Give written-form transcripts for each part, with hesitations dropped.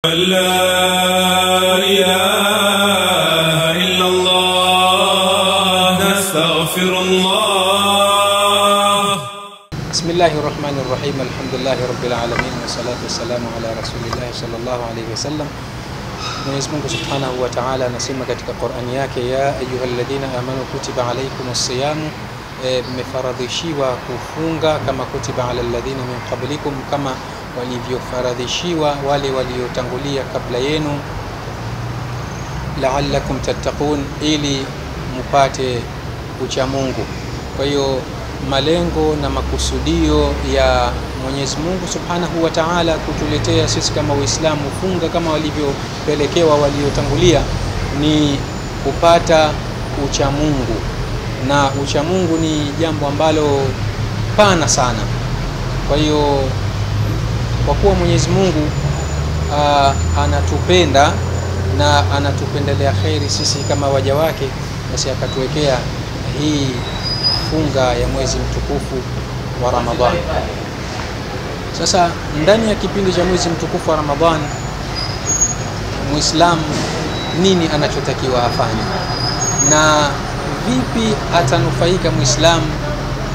لا إله إلا الله نستغفر الله. بسم الله الرحمن الرحيم. الحمد لله رب العالمين والصلاة والسلام على رسول الله صلى الله عليه وسلم. Mwenyezi Mungu Subhanahu wa Ta'ala anasema katika Qur'ani yake, ya ayyuhalladhina amanu kutiba alaykumus siyamu, mmefaradhishiwa kufunga kama kutiba alal ladhina min qablikum, kama walivyofaradhishiwa wale waliotangulia kabla yenu, la'allakum tattaqun, ili mpate ucha Mungu. Kwa hiyo malengo na makusudio ya Mwenyezi Mungu Subhanahu wa Ta'ala kutuletea sisi kama Waislamu funga kama walivyopelekewa waliotangulia ni kupata ucha Mungu, na ucha Mungu ni jambo ambalo pana sana. Kwa hiyo kwa kuwa Mwenyezi Mungu anatupenda na anatupendelea khairi sisi kama waja wake, basi akatuwekea hii funga ya mwezi mtukufu wa Ramadhan. Sasa ndani ya kipindi cha mwezi mtukufu wa Ramadhan, Muislamu nini anachotakiwa afanye na vipi atanufaika Muislamu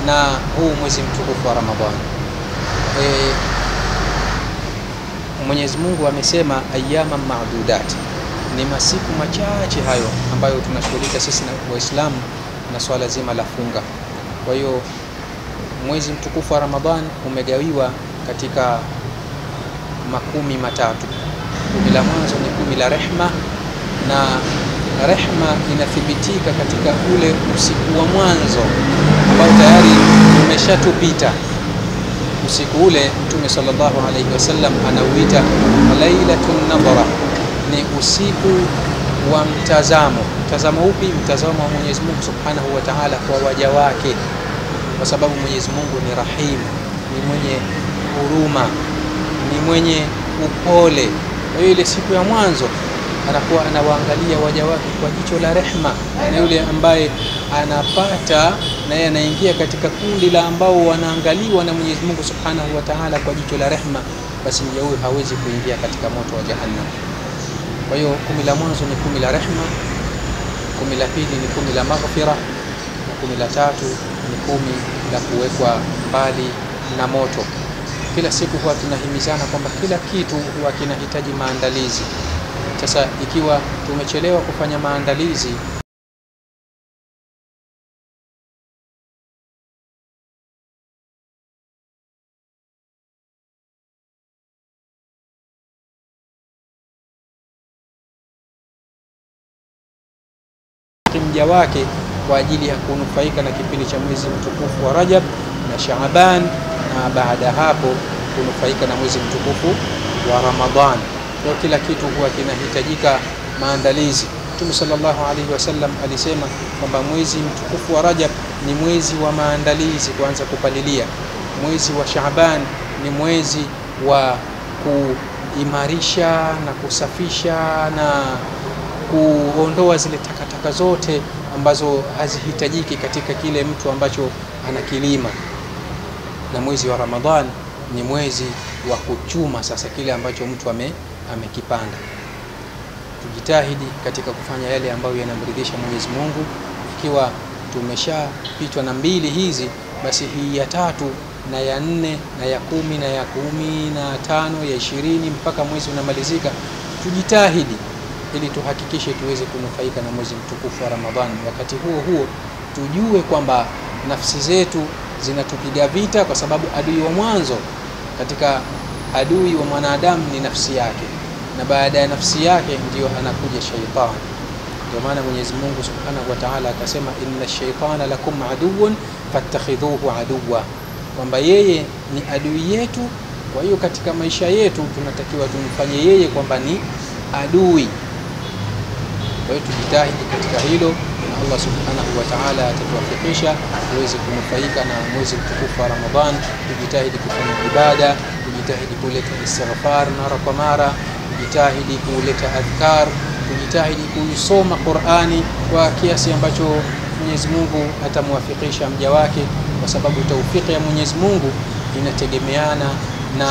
na huu mwezi mtukufu wa Ramadhan? Mwenyezi Mungu amesema ayyama ma'dudat, ni masiku machache hayo ambayo tunashughulika sisi na Waislamu na swala zima la funga. Kwa hiyo mwezi mtukufu wa Ramadhan umegawiwa katika makumi matatu. Kumi la mwanzo ni kumi la rehma, na rehma inathibitika katika ule usiku wa mwanzo ambao tayari umeshatupita. Usiku ule Mtume sallallahu alayhi wasallam anauita lailatun nadhara, ni usiku wa mtazamo. Mtazamo upi? Mtazamo wa Mwenyezi Mungu Subhanahu wa Ta'ala kwa waja wake, kwa sababu Mwenyezi Mungu ni rahim, ni mwenye huruma, ni mwenye upole. Kwa hiyo ile siku ya mwanzo anakuwa anawaangalia waja wake kwa jicho la rehma, na yule ambaye anapata na yeye anaingia katika kundi la ambao wanaangaliwa na Mwenyezi Mungu Subhanahu wa Ta'ala kwa jicho la rehma, basi mja huyo hawezi kuingia katika moto wa Jahannam. Kwa hiyo kumi la mwanzo ni kumi la rehma, kumi la pili ni kumi la maghfira, na kumi la tatu ni kumi la kuwekwa mbali na moto. Kila siku huwa tunahimizana kwamba kila kitu huwa kinahitaji maandalizi. Sasa ikiwa tumechelewa kufanya maandalizi, mja wake kwa ajili ya kunufaika na kipindi cha mwezi mtukufu wa Rajab na Shaaban, na baada hapo kunufaika na mwezi mtukufu wa Ramadhan. Kwa kila kitu huwa kinahitajika maandalizi. Mtume sallallahu alaihi wasallam alisema kwamba mwezi mtukufu wa Rajab ni mwezi wa maandalizi, kuanza kupalilia. Mwezi wa Shaaban ni mwezi wa kuimarisha na kusafisha na kuondoa zile takataka zote ambazo hazihitajiki katika kile mtu ambacho anakilima. Na mwezi wa Ramadhan ni mwezi wa kuchuma sasa kile ambacho mtu amekipanda. Tujitahidi katika kufanya yale ambayo yanamridhisha Mwenyezi Mungu. Ikiwa tumeshapitwa na mbili hizi, basi hii ya tatu na ya nne na ya 10 na ya 15 ya 20 mpaka mwezi unamalizika, tujitahidi ili tuhakikishe tuweze kunufaika na mwezi mtukufu wa Ramadhan. Wakati huo huo tujue kwamba nafsi zetu zinatupiga vita, kwa sababu adui wa mwanzo katika adui wa mwanadamu ni nafsi yake, na baada ya nafsi yake ndiyo anakuja shaitani. Ndio maana Mwenyezi Mungu Subhanahu wa Ta'ala akasema, inna shaitana lakum aduwwun fattakhidhuhu aduwwa, kwamba yeye ni adui yetu. Kwa hiyo katika maisha yetu tunatakiwa tumfanye yeye kwamba ni adui. Kwa hiyo tujitahidi katika hilo, na Allah Subhanahu wa Ta'ala atatuwafikisha tuweze kunufaika na mwezi mtukufu wa Ramadhan. Tujitahidi kufanya ibada, tujitahidi kuleta istighfar mara kwa mara, tujitahidi kuleta adhkar, tujitahidi kusoma Qur'ani kwa kiasi ambacho Mwenyezi Mungu atamwafikisha mja wake, kwa sababu taufiki ya Mwenyezi Mungu inategemeana na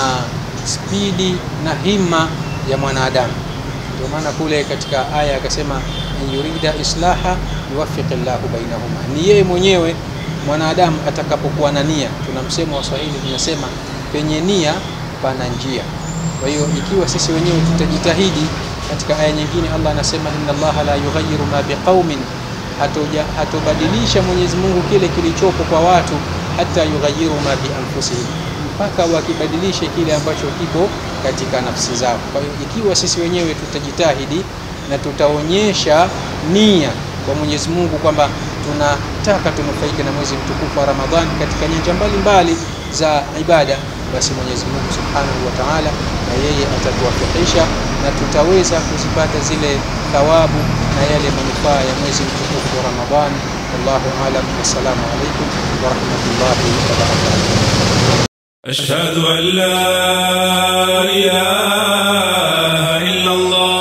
spidi na himma ya mwanadamu. Ndio maana kule katika aya akasema in yurida islaha yuwaffiqillahu bainahuma, ni yeye mwenyewe mwanadamu atakapokuwa na nia. Tuna msemo wa Swahili tunasema penye nia pana njia. Kwa hiyo ikiwa sisi wenyewe tutajitahidi, katika aya nyingine Allah anasema inna Allaha la yughayyiru ma biqaumin, hatobadilisha Mwenyezi Mungu kile kilichopo kwa watu, hata yughayyiru ma bi anfusihim, mpaka wakibadilishe kile ambacho kipo katika nafsi zao. Kwa hiyo ikiwa sisi wenyewe tutajitahidi na tutaonyesha nia kwa Mwenyezi Mungu kwamba tunataka tunufaike na mwezi mtukufu wa Ramadhani katika nyanja mbalimbali za ibada, basi Mwenyezi Mungu Subhanahu wa Ta'ala na yeye atatuwafikisha na tutaweza kuzipata zile thawabu na yale manufaa ya mwezi mtukufu wa Ramadhani. Wallahu a'lam. Wassalamu alaykum wa rahmatullahi wa barakatuh. Ashhadu an la ilaha illa Allah